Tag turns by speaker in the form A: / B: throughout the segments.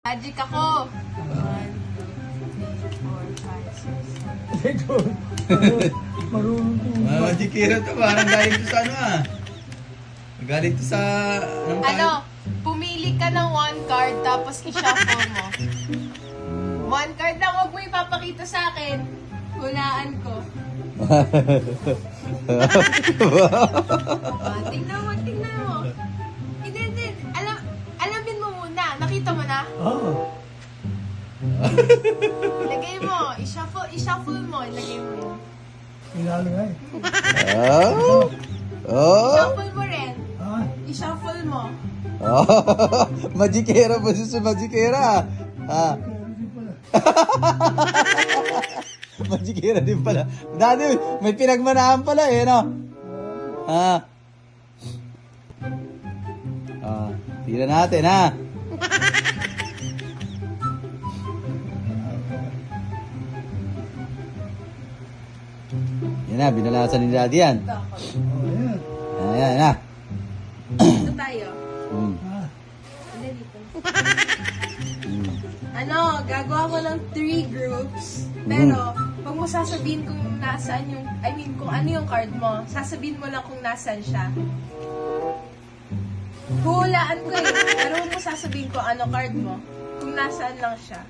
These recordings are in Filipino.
A: Magic ako. 1, 2, 3, 4, 5, 6, 7.
B: Ito. Marunong po.
C: Magic hero to. Parang galing to sa ano ah. Galing to sa...
A: Ano, pumili ka ng 1 card tapos i-shuffle mo. 1 card lang, huwag mo ipapakita sa akin. Hulaan ko. Tingnan mo, tingnan mo. Hindi. Alamin mo muna. Nakita mo na?
B: Oo.
A: Ilagay mo. I-shuffle mo. Ilagay mo.
B: Ilalagay.
C: Oh. Oh.
A: I-shuffle mo rin.
B: Ha?
A: I-shuffle mo.
C: Oh. Magic hero pa siya sa magic hero ah. Ah.
B: Meron din pala.
C: Magic hero din pala. Dati may pinagmanahan pala eh no. Ah. Ah. Tira natin ha. Yan na, binalasan ni Daddy yan.
A: Ito.
B: Oh, ayan.
C: Ayan na.
A: Dito tayo.
C: Hmm.
B: Ha?
A: Hindi dito.
C: Hmm.
A: Ano, gagawa ko ng 3 groups. Pero, pag mo sasabihin kung nasaan yung, kung ano yung card mo, sasabihin mo lang kung nasaan siya. Hulaan ko eh. Pero huwag mo sasabihin kung ano card mo. Kung nasaan lang siya.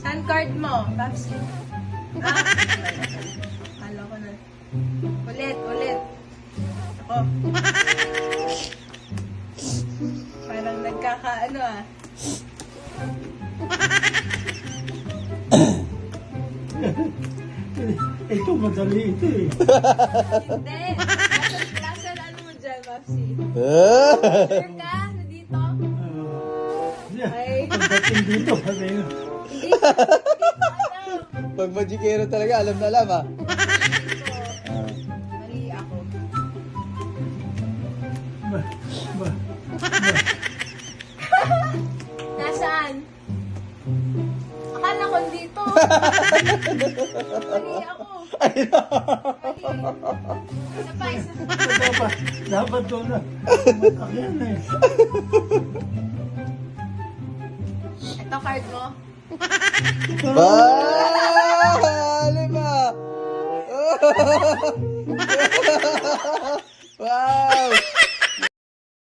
A: Saan card mo, Papsi? Ah? Kala ko na. Ulit. Ako. Parang nagkakaano ah.
B: Ito, madali ito eh.
A: Hindi. Nasaan ano mo dyan, Papsi?
C: Ah.
A: Sure ka? Nandito? Ay.
B: Pagdating dito, pala yun.
A: Hindi ko alam.
C: Pag magic hero talaga, alam na alam ah.
A: Mali ako.
B: Ba, ba.
A: Nasaan? Akala ko dito. Mali ako. Mali. Isa pa, isa.
B: Dapat doon na. Matakyan na eh.
A: Ito card mo.
C: Ba! Lima!